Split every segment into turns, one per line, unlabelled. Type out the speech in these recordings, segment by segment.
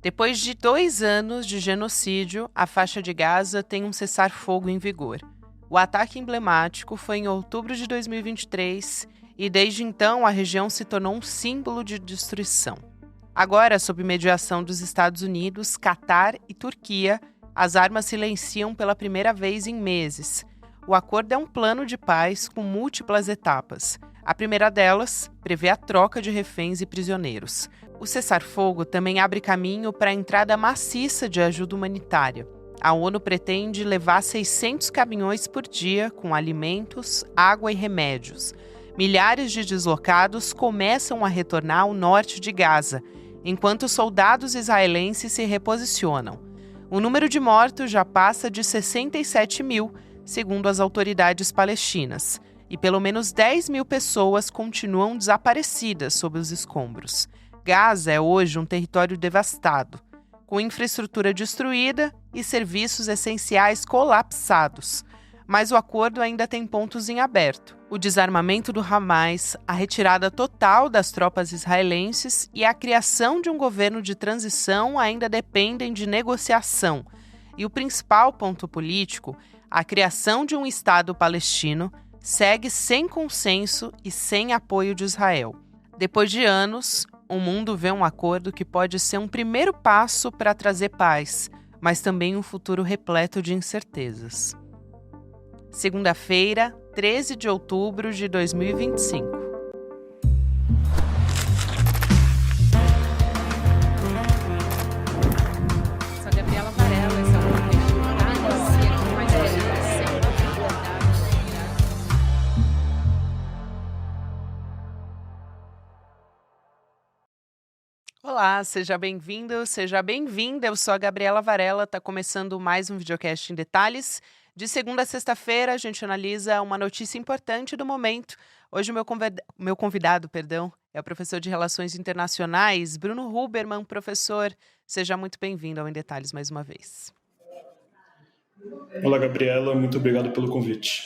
Depois de 2 anos de genocídio, a faixa de Gaza tem um cessar-fogo em vigor. O ataque emblemático foi em outubro de 2023 e, desde então, a região se tornou um símbolo de destruição. Agora, sob mediação dos Estados Unidos, Catar e Turquia, as armas silenciam pela primeira vez em meses. O acordo é um plano de paz com múltiplas etapas. A primeira delas prevê a troca de reféns e prisioneiros. O cessar-fogo também abre caminho para a entrada maciça de ajuda humanitária. A ONU pretende levar 600 caminhões por dia com alimentos, água e remédios. Milhares de deslocados começam a retornar ao norte de Gaza, enquanto soldados israelenses se reposicionam. O número de mortos já passa de 67 mil, segundo as autoridades palestinas, e pelo menos 10 mil pessoas continuam desaparecidas sob os escombros. Gaza é hoje um território devastado, com infraestrutura destruída e serviços essenciais colapsados. Mas o acordo ainda tem pontos em aberto. O desarmamento do Hamas, a retirada total das tropas israelenses e a criação de um governo de transição ainda dependem de negociação. E o principal ponto político, a criação de um Estado palestino, segue sem consenso e sem apoio de Israel. Depois de anos, o mundo vê um acordo que pode ser um primeiro passo para trazer paz, mas também um futuro repleto de incertezas. Segunda-feira, 13 de outubro de 2025. Sou a Gabriela Varela, esse é o podcast Detalhes, e aqui mais Olá, seja bem-vindo, seja bem-vinda. Eu sou a Gabriela Varela, está começando mais um videocast em detalhes. De segunda a sexta-feira, a gente analisa uma notícia importante do momento. Hoje, o meu convidado, é o professor de Relações Internacionais, Bruno Huberman. Professor, seja muito bem-vindo ao Em Detalhes mais uma vez.
Olá, Gabriela, muito obrigado pelo convite.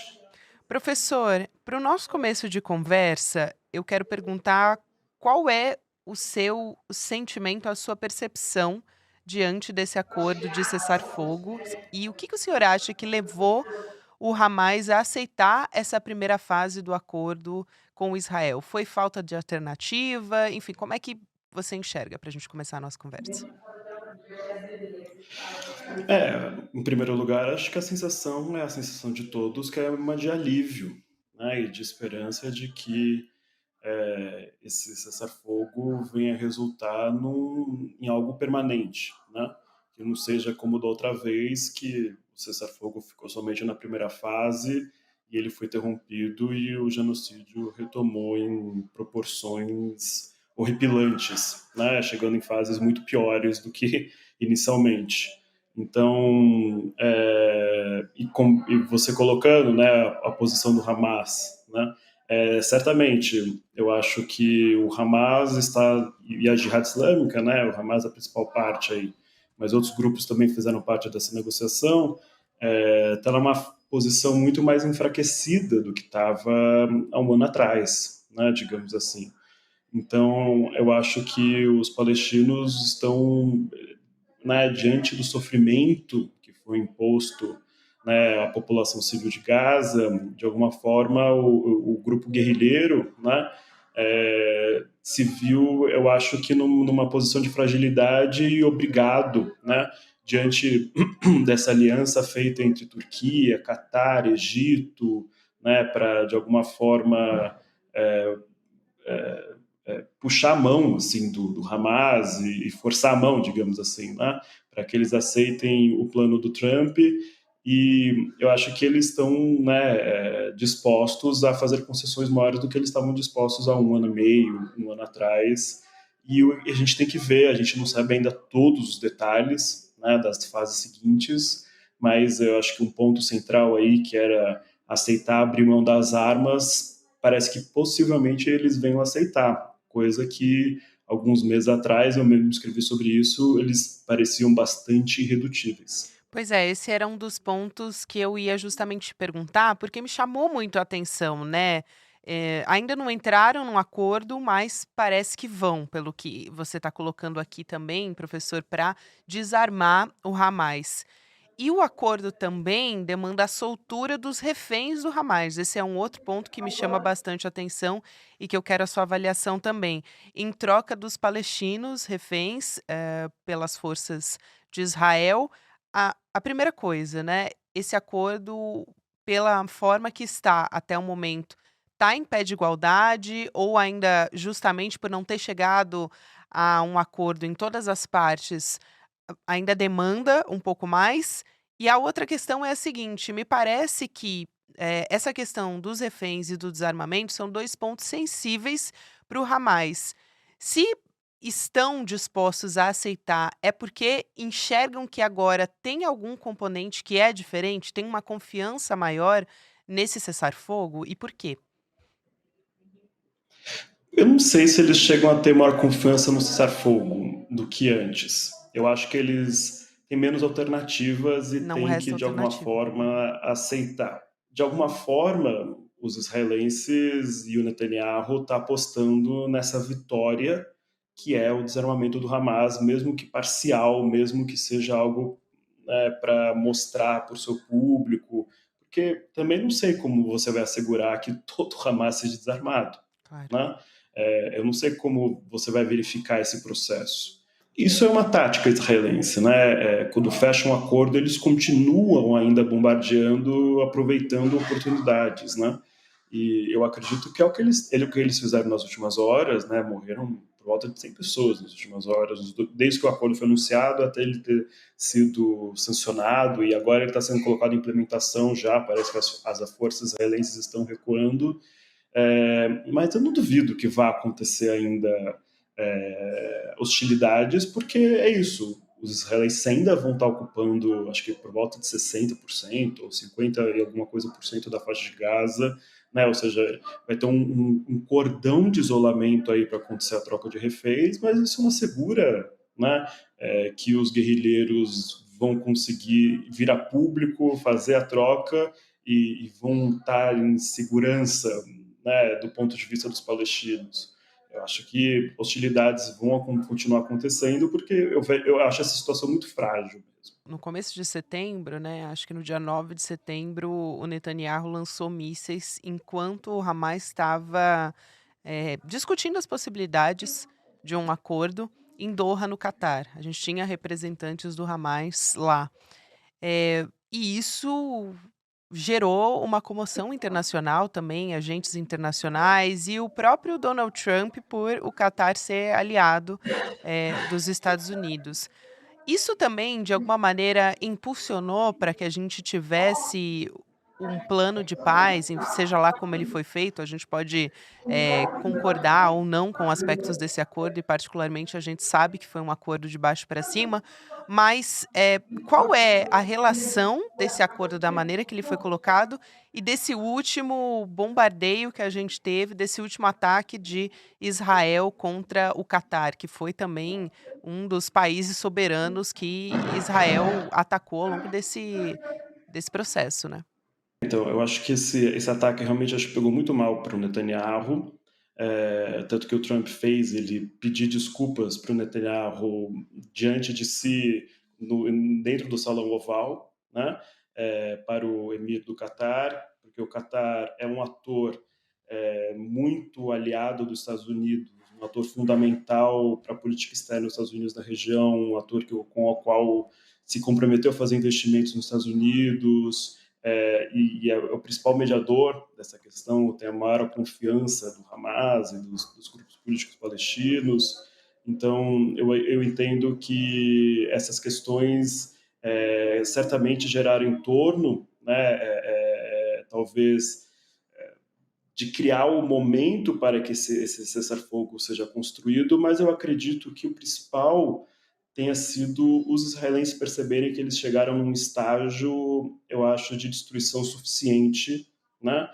Professor, para o nosso começo de conversa, eu quero perguntar qual é o seu sentimento, a sua percepção diante desse acordo de cessar-fogo e o que o senhor acha que levou o Hamas a aceitar essa primeira fase do acordo com Israel? Foi falta de alternativa? Enfim, como é que você enxerga para a gente começar a nossa conversa?
Em primeiro lugar, acho que a sensação é a sensação de todos, que é uma de alívio, né, e de esperança de que esse cessar-fogo venha resultar em algo permanente, né, que não seja como da outra vez, que o cessar-fogo ficou somente na primeira fase e ele foi interrompido e o genocídio retomou em proporções horripilantes, né, chegando em fases muito piores do que inicialmente. Então, e você colocando, né, a posição do Hamas, né, certamente, eu acho que o Hamas está, e a Jihad Islâmica, né, o Hamas é a principal parte aí, mas outros grupos também fizeram parte dessa negociação, está numa posição muito mais enfraquecida do que estava há um ano atrás, né, digamos assim. Então, eu acho que os palestinos estão, né, diante do sofrimento que foi imposto, né, à população civil de Gaza, de alguma forma o grupo guerrilheiro, né, se viu, eu acho que numa posição de fragilidade e obrigado, né, diante dessa aliança feita entre Turquia, Catar, Egito, né, para de alguma forma puxar a mão assim do Hamas e forçar a mão, digamos assim, né, para que eles aceitem o plano do Trump. E eu acho que eles estão, né, dispostos a fazer concessões maiores do que eles estavam dispostos há um ano e meio, um ano atrás. E a gente tem que ver, a gente não sabe ainda todos os detalhes, né, das fases seguintes, mas eu acho que um ponto central aí, que era aceitar abrir mão das armas, parece que possivelmente eles venham aceitar, coisa que alguns meses atrás, eu mesmo escrevi sobre isso, eles pareciam bastante irredutíveis.
Pois é, esse era um dos pontos que eu ia justamente te perguntar, porque me chamou muito a atenção, né? ainda não entraram num acordo, mas parece que vão, pelo que você está colocando aqui também, professor, para desarmar o Hamas. E o acordo também demanda a soltura dos reféns do Hamas. Esse é um outro ponto que me chama bastante atenção e que eu quero a sua avaliação também. Em troca dos palestinos reféns pelas forças de Israel, a primeira coisa, né? Esse acordo, pela forma que está até o momento, está em pé de igualdade ou ainda justamente por não ter chegado a um acordo em todas as partes, ainda demanda um pouco mais? E a outra questão é a seguinte: me parece que, essa questão dos reféns e do desarmamento são 2 pontos sensíveis para o Hamas. Se estão dispostos a aceitar, é porque enxergam que agora tem algum componente que é diferente, tem uma confiança maior nesse cessar-fogo, e por quê?
Eu não sei se eles chegam a ter maior confiança no cessar-fogo do que antes. Eu acho que eles têm menos alternativas e
Não
têm que,
resta
de alguma
alternativa.
forma, aceitar. De alguma forma, os israelenses e o Netanyahu estão apostando nessa vitória que é o desarmamento do Hamas, mesmo que parcial, mesmo que seja algo, né, para mostrar para o seu público, porque também não sei como você vai assegurar que todo o Hamas seja desarmado,
Claro.
né? Eu não sei como você vai verificar esse processo. Isso é uma tática israelense, né? Quando fecham um acordo, eles continuam ainda bombardeando, aproveitando oportunidades, né? E eu acredito que é o que eles fizeram nas últimas horas, né? Morreram por volta de 100 pessoas nas últimas horas, desde que o acordo foi anunciado até ele ter sido sancionado, e agora ele está sendo colocado em implementação já, parece que as forças israelenses estão recuando, mas eu não duvido que vá acontecer ainda hostilidades, porque é isso. Os israelenses ainda vão estar ocupando, acho que por volta de 60% ou 50 e alguma coisa por cento da faixa de Gaza, né? Ou seja, vai ter um cordão de isolamento aí para acontecer a troca de reféns, mas isso não assegura, né, que os guerrilheiros vão conseguir vir a público, fazer a troca e vão estar em segurança, né, do ponto de vista dos palestinos. Eu acho que hostilidades vão continuar acontecendo porque eu acho essa situação muito frágil mesmo.
No começo de setembro, né, acho que no dia 9 de setembro, o Netanyahu lançou mísseis enquanto o Hamas estava, discutindo as possibilidades de um acordo em Doha, no Catar. A gente tinha representantes do Hamas lá. E isso gerou uma comoção internacional também, agentes internacionais e o próprio Donald Trump por o Catar ser aliado, dos Estados Unidos. Isso também, de alguma maneira, impulsionou para que a gente tivesse um plano de paz, em seja lá como ele foi feito, a gente pode, concordar ou não com aspectos desse acordo e particularmente a gente sabe que foi um acordo de baixo para cima, mas, qual é a relação desse acordo, da maneira que ele foi colocado, e desse último bombardeio que a gente teve, desse último ataque de Israel contra o Catar, que foi também um dos países soberanos que Israel atacou ao longo desse processo, né.
Então, eu acho que esse ataque realmente acho que pegou muito mal para o Netanyahu, tanto que o Trump fez ele pedir desculpas para o Netanyahu diante de si, dentro do Salão Oval, né, para o Emir do Catar, porque o Catar é um ator muito aliado dos Estados Unidos, um ator fundamental para a política externa dos Estados Unidos na região, um ator com o qual se comprometeu a fazer investimentos nos Estados Unidos, e é o principal mediador dessa questão, tem a maior confiança do Hamas e dos grupos políticos palestinos. Então, eu entendo que essas questões certamente geraram em torno, né, talvez, de criar o momento para que esse cessar-fogo seja construído, mas eu acredito que o principal tenha sido os israelenses perceberem que eles chegaram num estágio, eu acho, de destruição suficiente, né,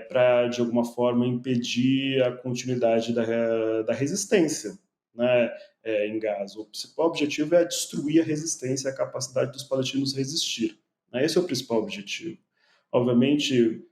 para, de alguma forma, impedir a continuidade da resistência, né, em Gaza. O principal objetivo é destruir a resistência, a capacidade dos palestinos resistir. Né? Esse é o principal objetivo. Obviamente,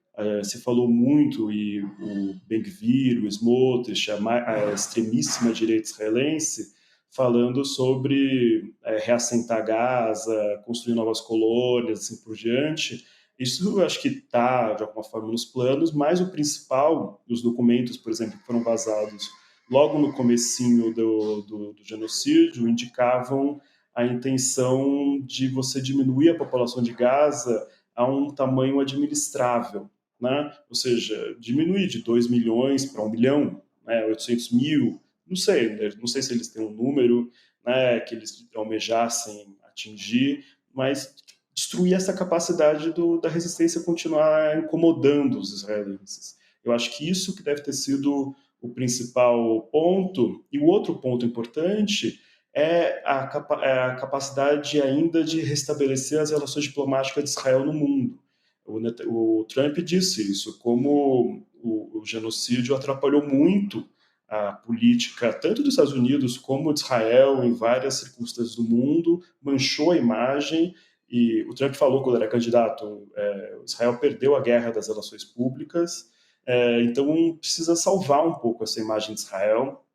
Se falou muito, e o Ben-Gvir, o Smotrich, a extremíssima direita israelense, falando sobre reassentar Gaza, construir novas colônias, assim por diante. Isso eu acho que está, de alguma forma, nos planos, mas o principal, os documentos, por exemplo, que foram vazados logo no comecinho do genocídio, indicavam a intenção de você diminuir a população de Gaza a um tamanho administrável, né? Ou seja, diminuir de 2 milhões para 1 milhão, né? 800 mil, não sei se eles têm um número, né, que eles almejassem atingir, mas destruir essa capacidade da resistência continuar incomodando os israelenses. Eu acho que isso que deve ter sido o principal ponto. E o outro ponto importante é a capacidade ainda de restabelecer as relações diplomáticas de Israel no mundo. O Trump disse isso, como o genocídio atrapalhou muito a política tanto dos Estados Unidos como de Israel em várias circunstâncias do mundo, manchou a imagem. E o Trump falou quando era candidato, Israel perdeu a guerra das relações públicas, então precisa salvar um pouco essa imagem de Israel,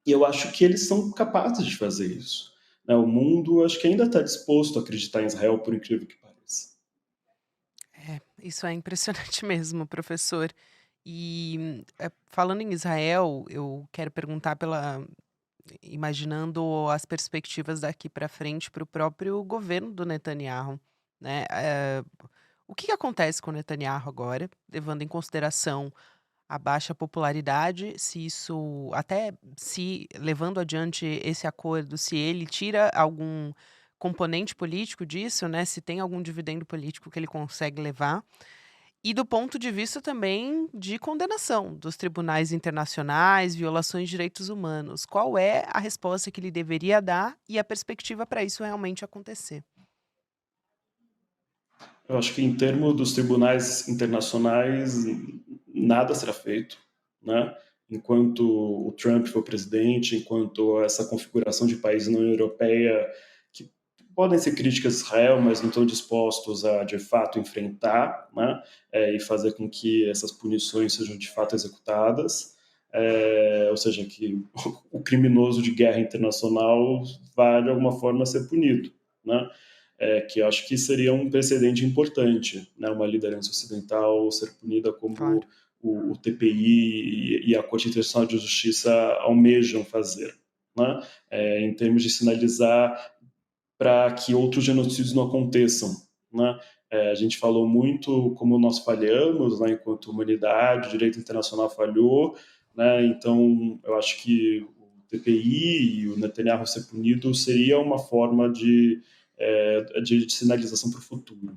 e eu acho que eles são capazes de fazer isso, né? O mundo acho que ainda está disposto a acreditar em Israel, por incrível que pareça.
Isso é impressionante mesmo, professor. E, falando em Israel, eu quero perguntar imaginando as perspectivas daqui para frente para o próprio governo do Netanyahu, né. O que que acontece com o Netanyahu agora, levando em consideração a baixa popularidade, se isso até se levando adiante esse acordo, se ele tira algum componente político disso, né, se tem algum dividendo político que ele consegue levar, e do ponto de vista também de condenação dos tribunais internacionais, violações de direitos humanos. Qual é a resposta que ele deveria dar e a perspectiva para isso realmente acontecer?
Eu acho que em termos dos tribunais internacionais, nada será feito, né? Enquanto o Trump for presidente, enquanto essa configuração de países na União Europeia que podem ser críticas a Israel, mas não estão dispostos a, de fato, enfrentar, né? E fazer com que essas punições sejam, de fato, executadas. Ou seja, que o criminoso de guerra internacional vai, de alguma forma, ser punido, né? Que acho que seria um precedente importante, né? Uma liderança ocidental ser punida como
Claro.
o TPI e a Corte Internacional de Justiça almejam fazer, né? Em termos de sinalizar para que outros genocídios não aconteçam, né? A gente falou muito como nós falhamos, né, enquanto humanidade, o direito internacional falhou, né? Então, eu acho que o TPI e o Netanyahu ser punido seria uma forma de sinalização para o futuro.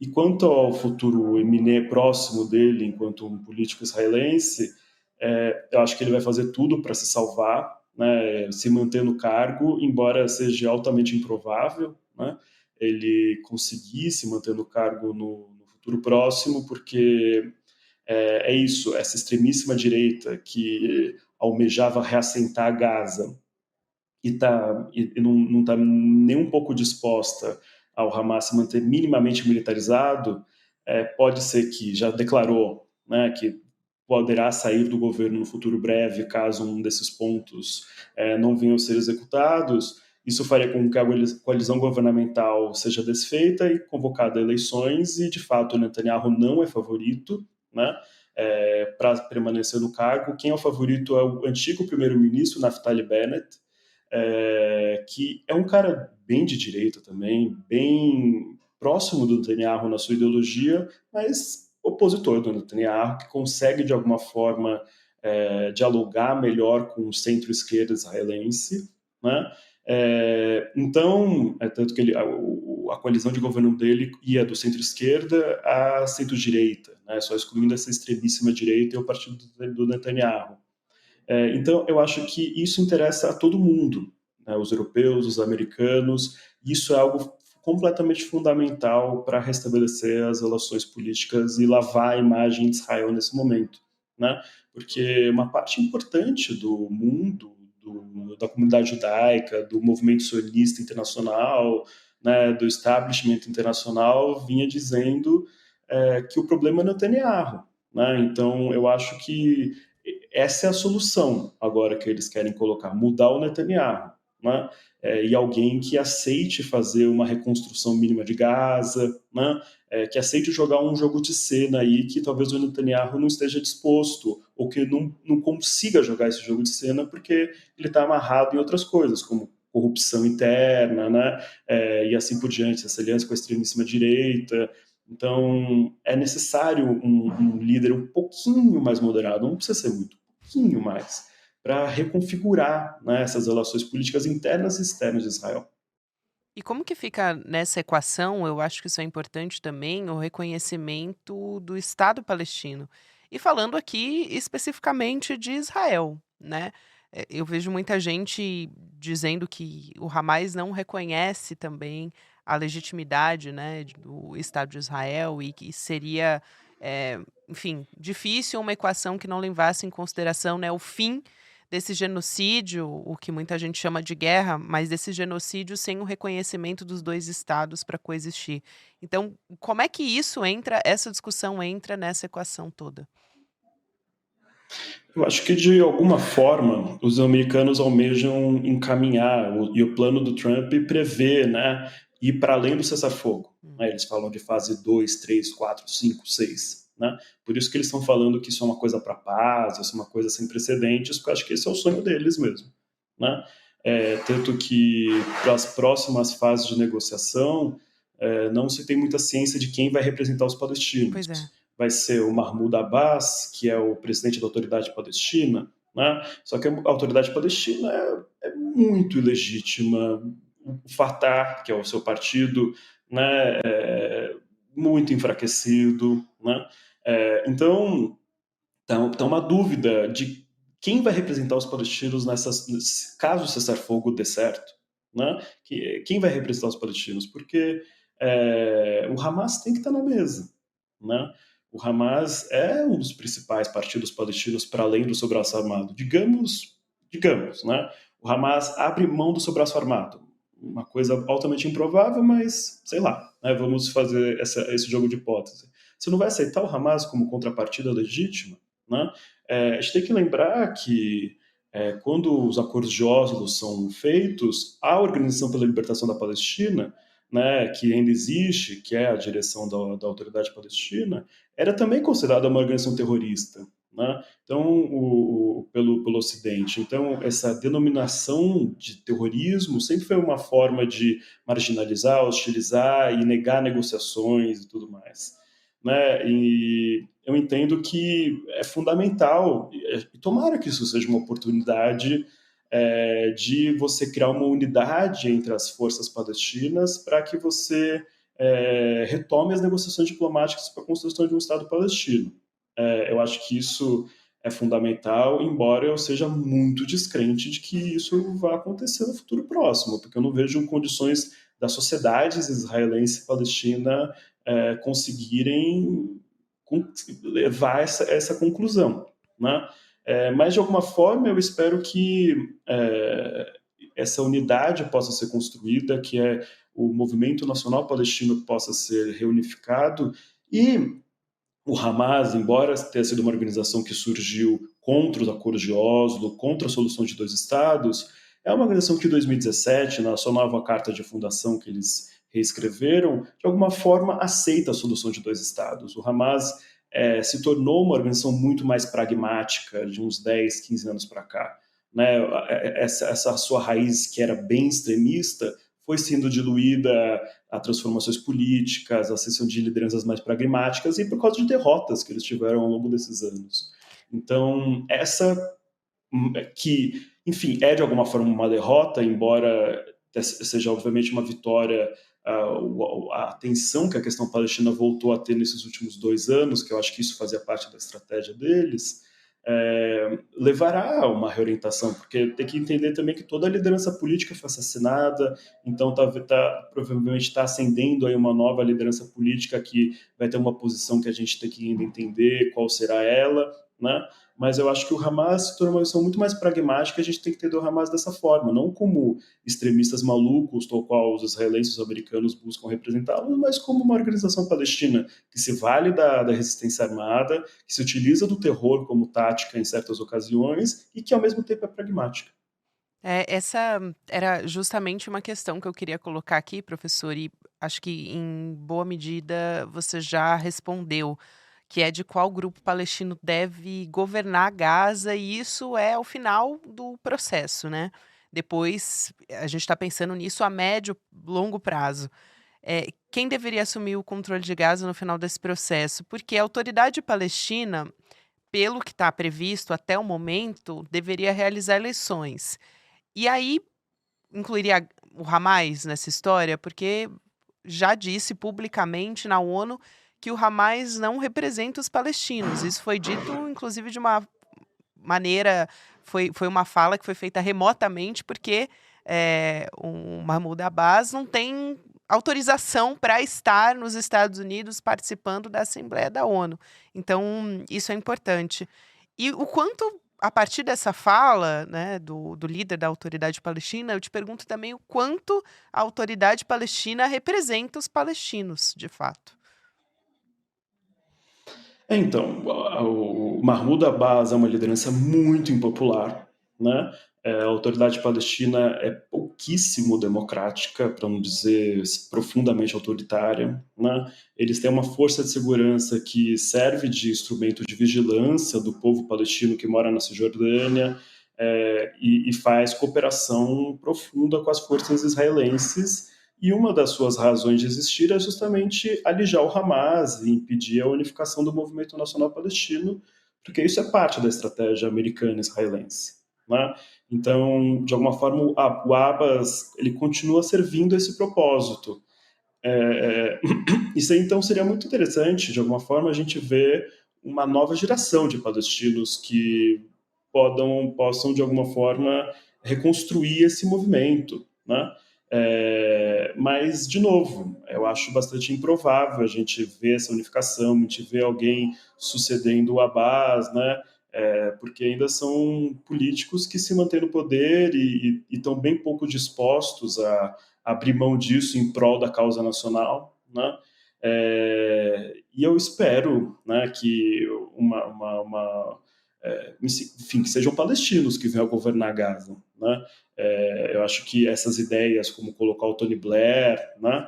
E quanto ao futuro próximo dele, enquanto um político israelense, eu acho que ele vai fazer tudo para se salvar, né, se manter no cargo, embora seja altamente improvável, né, ele conseguir se manter no cargo no futuro próximo, porque é isso, essa extremíssima direita que almejava reassentar Gaza e não está nem um pouco disposta ao Hamas se manter minimamente militarizado, pode ser que já declarou, né, que poderá sair do governo no futuro breve caso um desses pontos não venham a ser executados. Isso faria com que a coalizão governamental seja desfeita e convocada a eleições, e de fato o Netanyahu não é favorito, né, para permanecer no cargo. Quem é o favorito é o antigo primeiro-ministro Naftali Bennett, que é um cara bem de direita também, bem próximo do Netanyahu na sua ideologia, mas opositor do Netanyahu, que consegue de alguma forma dialogar melhor com o centro-esquerda israelense, né? Então, tanto que a coalizão de governo dele ia do centro-esquerda à centro-direita, né? Só excluindo essa extremíssima direita e o partido do Netanyahu. Então, eu acho que isso interessa a todo mundo, né? Os europeus, os americanos. Isso é algo completamente fundamental para restabelecer as relações políticas e lavar a imagem de Israel nesse momento, né? Porque uma parte importante do mundo, da comunidade judaica, do movimento sionista internacional, né, do establishment internacional, vinha dizendo que o problema é Netanyahu, né? Então, eu acho que essa é a solução agora que eles querem colocar, mudar o Netanyahu, né? E alguém que aceite fazer uma reconstrução mínima de Gaza, né? Que aceite jogar um jogo de cena aí que talvez o Netanyahu não esteja disposto, ou que não consiga jogar esse jogo de cena porque ele está amarrado em outras coisas, como corrupção interna, né? E assim por diante, essa aliança com a extremíssima-direita. Então, é necessário um líder um pouquinho mais moderado, não precisa ser muito, um pouquinho mais, para reconfigurar, né, essas relações políticas internas e externas de Israel.
E como que fica nessa equação, eu acho que isso é importante também, o reconhecimento do Estado palestino. E falando aqui especificamente de Israel, né? Eu vejo muita gente dizendo que o Hamas não reconhece também a legitimidade, né, do Estado de Israel e que seria, enfim, difícil uma equação que não levasse em consideração, né, o fim desse genocídio, o que muita gente chama de guerra, mas desse genocídio sem o reconhecimento dos 2 estados para coexistir. Então, como é que essa discussão entra nessa equação toda?
Eu acho que, de alguma forma, os americanos almejam encaminhar, e o plano do Trump prevê, né, ir para além do cessar-fogo.
Hum,
Né? Eles falam de fase 2, 3, 4, 5, 6. Né? Por isso que eles estão falando que isso é uma coisa para paz, isso é uma coisa sem precedentes, porque eu acho que esse é o sonho deles mesmo. Né? Tanto que, para as próximas fases de negociação, não se tem muita ciência de quem vai representar os palestinos.
pois é.
Vai ser o Mahmoud Abbas, que é o presidente da Autoridade Palestina, né? Só que a Autoridade Palestina é muito ilegítima. O Fatah, que é o seu partido, né, muito enfraquecido, né? Então, tá uma dúvida de quem vai representar os palestinos caso o cessar-fogo dê certo, né? Quem vai representar os palestinos? Porque o Hamas tem que estar na mesa, né? O Hamas é um dos principais partidos palestinos para além do seu braço armado. Digamos, né? O Hamas abre mão do seu braço armado. Uma coisa altamente improvável, mas sei lá, né? Vamos fazer esse jogo de hipótese. Você não vai aceitar o Hamas como contrapartida legítima? Né? A gente tem que lembrar que quando os acordos de Oslo são feitos, a Organização pela Libertação da Palestina, né, que ainda existe, que é a direção da Autoridade Palestina, era também considerada uma organização terrorista. Né? Então, pelo Ocidente. Então, essa denominação de terrorismo sempre foi uma forma de marginalizar, hostilizar e negar negociações e tudo mais. Né? E eu entendo que é fundamental, e tomara que isso seja uma oportunidade de você criar uma unidade entre as forças palestinas para que você retome as negociações diplomáticas para a construção de um Estado palestino. Eu acho que isso é fundamental, embora eu seja muito descrente de que isso vai acontecer no futuro próximo, porque eu não vejo condições das sociedades israelense e palestina conseguirem levar essa conclusão. Né? Mas, de alguma forma, eu espero que essa unidade possa ser construída, que o movimento nacional palestino possa ser reunificado e o Hamas, embora tenha sido uma organização que surgiu contra os acordos de Oslo, contra a solução de dois estados, é uma organização que em 2017, na sua nova carta de fundação que eles reescreveram, de alguma forma aceita a solução de dois estados. O Hamas se tornou uma organização muito mais pragmática de uns 10, 15 anos para cá. Né? Essa sua raiz, que era bem extremista, foi sendo diluída a transformações políticas, a sessão de lideranças mais pragmáticas e por causa de derrotas que eles tiveram ao longo desses anos. Então, essa que, enfim, é de alguma forma uma derrota, embora seja obviamente uma vitória, a atenção que a questão palestina voltou a ter nesses últimos 2 anos, que eu acho que isso fazia parte da estratégia deles, levará a uma reorientação, porque tem que entender também que toda a liderança política foi assassinada, então provavelmente está ascendendo aí uma nova liderança política que vai ter uma posição que a gente tem que ainda entender qual será ela, né? Mas eu acho que o Hamas se tornou uma questão muito mais pragmática, a gente tem que entender o Hamas dessa forma, não como extremistas malucos, tal qual os israelenses e os americanos buscam representá-los, mas como uma organização palestina que se vale da resistência armada, que se utiliza do terror como tática em certas ocasiões e que, ao mesmo tempo, é pragmática.
Essa era justamente uma questão que eu queria colocar aqui, professor, e acho que em boa medida você já respondeu, que é de qual grupo palestino deve governar Gaza, e isso é o final do processo, né? Depois a gente está pensando nisso a médio, longo prazo. Quem deveria assumir o controle de Gaza no final desse processo? Porque a autoridade palestina, pelo que está previsto até o momento, deveria realizar eleições. E aí incluiria o Hamas nessa história? Porque já disse publicamente na ONU que o Hamas não representa os palestinos. Isso foi dito, inclusive, de uma maneira, foi uma fala que foi feita remotamente, porque o Mahmoud Abbas não tem autorização para estar nos Estados Unidos participando da Assembleia da ONU. Então, isso é importante. E o quanto, a partir dessa fala, né, do líder da autoridade palestina, eu te pergunto também o quanto a autoridade palestina representa os palestinos, de fato.
Então, o Mahmoud Abbas é uma liderança muito impopular, né? A autoridade palestina é pouquíssimo democrática, para não dizer profundamente autoritária, né? Eles têm uma força de segurança que serve de instrumento de vigilância do povo palestino que mora na Cisjordânia, e faz cooperação profunda com as forças israelenses, e uma das suas razões de existir é justamente alijar o Hamas e impedir a unificação do movimento nacional palestino, porque isso é parte da estratégia americana e israelense, né? Então, de alguma forma, o Abbas ele continua servindo esse propósito. Isso aí, então, seria muito interessante, de alguma forma, a gente ver uma nova geração de palestinos que possam, de alguma forma, reconstruir esse movimento, né? Mas, de novo, eu acho bastante improvável a gente ver essa unificação, a gente ver alguém sucedendo o Abbas, né? Porque ainda são políticos que se mantêm no poder e estão bem pouco dispostos a abrir mão disso em prol da causa nacional, né? E eu espero, né, que enfim, que sejam palestinos que venham a governar Gaza, né? Eu acho que essas ideias, como colocar o Tony Blair, né,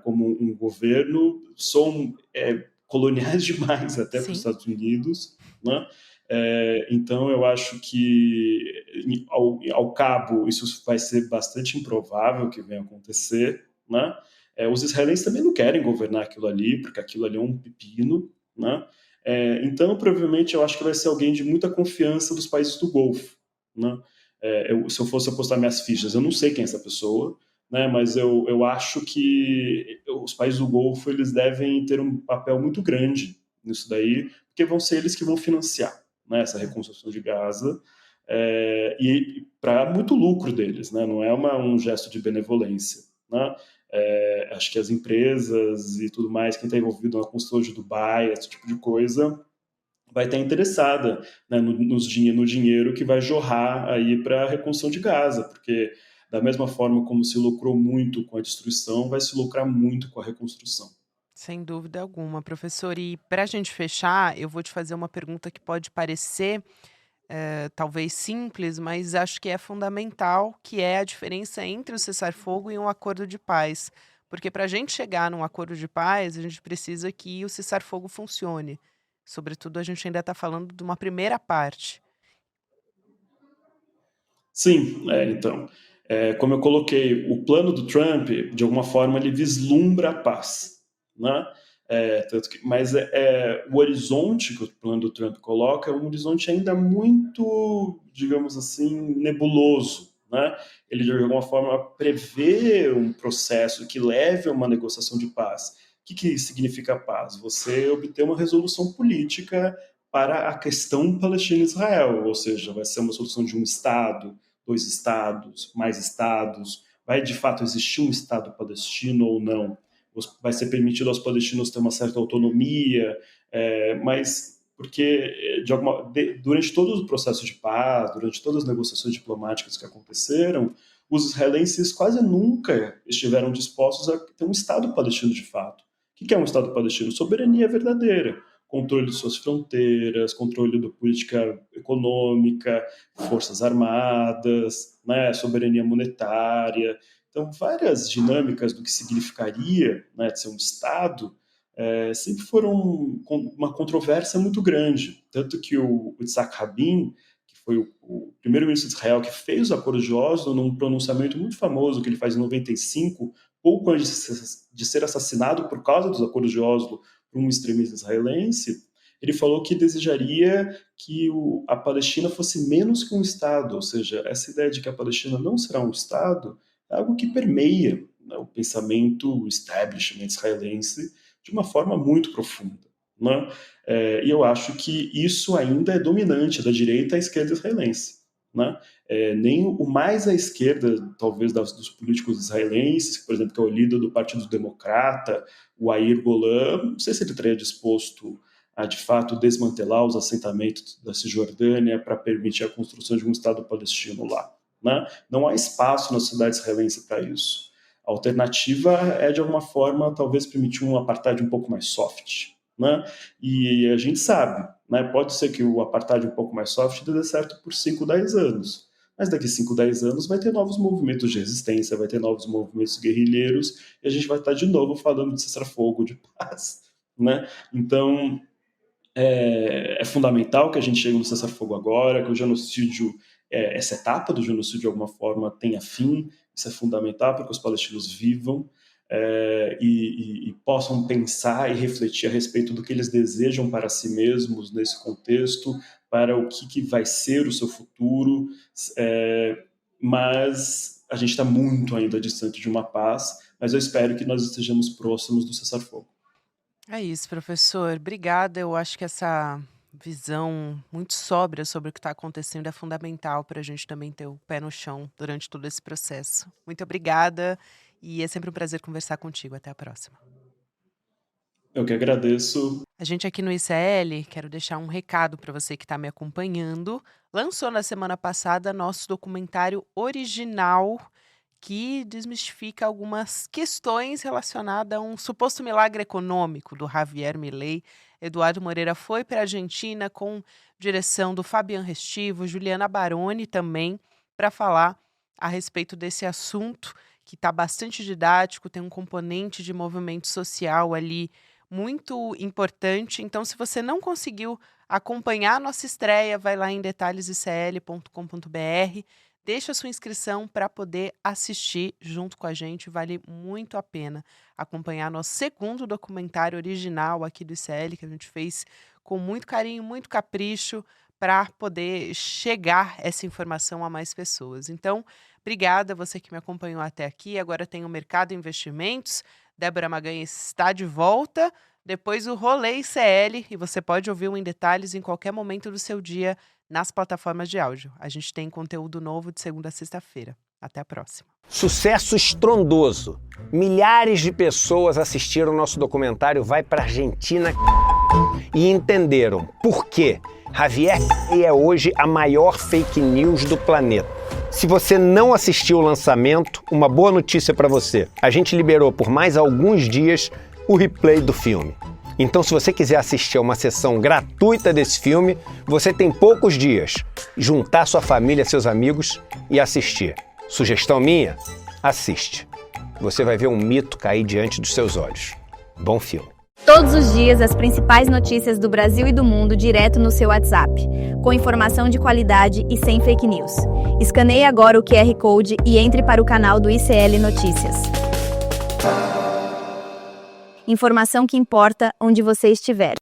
como um governo, são coloniais demais até para os
Sim.
Estados Unidos, né? Então eu acho que ao cabo isso vai ser bastante improvável que venha a acontecer, né? Os israelenses também não querem governar aquilo ali, porque aquilo ali é um pepino, né? Então, provavelmente, eu acho que vai ser alguém de muita confiança dos países do Golfo, né? Se eu fosse apostar minhas fichas, eu não sei quem é essa pessoa, né? Mas eu acho que os países do Golfo eles devem ter um papel muito grande nisso daí, porque vão ser eles que vão financiar, né, essa reconstrução de Gaza, e para muito lucro deles, né? Não é um gesto de benevolência, né? Acho que as empresas e tudo mais, quem está envolvido na construção de Dubai, esse tipo de coisa, vai estar interessada, né, no dinheiro que vai jorrar aí para a reconstrução de Gaza, porque da mesma forma como se lucrou muito com a destruição, vai se lucrar muito com a reconstrução.
Sem dúvida alguma, professor. E para a gente fechar, eu vou te fazer uma pergunta que pode parecer, talvez simples, mas acho que é fundamental, que é a diferença entre o cessar-fogo e um acordo de paz. Porque para a gente chegar num acordo de paz, a gente precisa que o cessar-fogo funcione. Sobretudo, a gente ainda está falando de uma primeira parte.
Sim, então, como eu coloquei, o plano do Trump, de alguma forma, ele vislumbra a paz, né? Mas o horizonte que o plano do Trump coloca é um horizonte ainda muito, digamos assim, nebuloso, né? Ele, de alguma forma, prevê um processo que leve a uma negociação de paz. O que significa paz? Você obter uma resolução política para a questão Palestina-Israel, ou seja, vai ser uma solução de um Estado, dois estados, mais estados, vai de fato existir um Estado palestino ou não, vai ser permitido aos palestinos ter uma certa autonomia, mas porque durante todo o processo de paz, durante todas as negociações diplomáticas que aconteceram, os israelenses quase nunca estiveram dispostos a ter um Estado palestino de fato. O que é um Estado palestino? Soberania verdadeira. Controle de suas fronteiras, controle da política econômica, forças armadas, né, soberania monetária. Então, várias dinâmicas do que significaria, né, de ser um Estado sempre foram uma controvérsia muito grande. Tanto que o Yitzhak Rabin, que foi o primeiro-ministro de Israel que fez o Acordo de Oslo, num pronunciamento muito famoso que ele faz em 95, pouco antes de ser assassinado por causa dos Acordos de Oslo por um extremista israelense, ele falou que desejaria que a Palestina fosse menos que um Estado, ou seja, essa ideia de que a Palestina não será um Estado é algo que permeia, né, o pensamento establishment israelense de uma forma muito profunda. Né? E eu acho que isso ainda é dominante da direita à esquerda israelense. Né? Nem o mais à esquerda, talvez, dos políticos israelenses, por exemplo, que é o líder do Partido Democrata, o Yair Golan, não sei se ele estaria disposto a, de fato, desmantelar os assentamentos da Cisjordânia para permitir a construção de um Estado palestino lá. Né? Não há espaço na sociedade israelense para isso. A alternativa é, de alguma forma, talvez permitir um apartheid um pouco mais soft. Né? E a gente sabe, né? Pode ser que o apartheid um pouco mais soft dê certo por 5, 10 anos. Mas daqui 5, 10 anos vai ter novos movimentos de resistência, vai ter novos movimentos guerrilheiros, e a gente vai estar de novo falando de cessar-fogo, de paz. Né? Então, é fundamental que a gente chegue no cessar-fogo agora, que o genocídio, essa etapa do genocídio, de alguma forma, tenha fim. Isso é fundamental para que os palestinos vivam e possam pensar e refletir a respeito do que eles desejam para si mesmos nesse contexto, para o que vai ser o seu futuro. Mas a gente está muito ainda distante de uma paz, mas eu espero que nós estejamos próximos do cessar-fogo.
É isso, professor. Obrigada. Eu acho que essa visão muito sóbria sobre o que está acontecendo é fundamental para a gente também ter o pé no chão durante todo esse processo. Muito obrigada e é sempre um prazer conversar contigo. Até a próxima.
Eu que agradeço.
A gente aqui no ICL, quero deixar um recado para você que está me acompanhando. Lançou na semana passada nosso documentário original que desmistifica algumas questões relacionadas a um suposto milagre econômico do Javier Milei. Eduardo Moreira foi para a Argentina com direção do Fabian Restivo, Juliana Baroni também, para falar a respeito desse assunto que está bastante didático, tem um componente de movimento social ali muito importante. Então, se você não conseguiu acompanhar a nossa estreia, vai lá em detalhesicl.com.br, deixa a sua inscrição para poder assistir junto com a gente, vale muito a pena acompanhar nosso segundo documentário original aqui do ICL, que a gente fez com muito carinho, muito capricho, para poder chegar essa informação a mais pessoas. Então, obrigada você que me acompanhou até aqui. Agora tem o Mercado Investimentos, Débora Magalhães está de volta, depois o Rolê ICL, e você pode ouvir Em Detalhes em qualquer momento do seu dia nas plataformas de áudio. A gente tem conteúdo novo de segunda a sexta-feira. Até a próxima.
Sucesso estrondoso. Milhares de pessoas assistiram o nosso documentário Vai pra Argentina e entenderam por quê Javier é hoje a maior fake news do planeta. Se você não assistiu o lançamento, uma boa notícia para você. A gente liberou por mais alguns dias o replay do filme. Então, se você quiser assistir a uma sessão gratuita desse filme, você tem poucos dias. Juntar sua família, seus amigos e assistir. Sugestão minha? Assiste. Você vai ver um mito cair diante dos seus olhos. Bom filme.
Todos os dias, as principais notícias do Brasil e do mundo direto no seu WhatsApp. Com informação de qualidade e sem fake news. Escaneie agora o QR Code e entre para o canal do ICL Notícias. Informação que importa onde você estiver.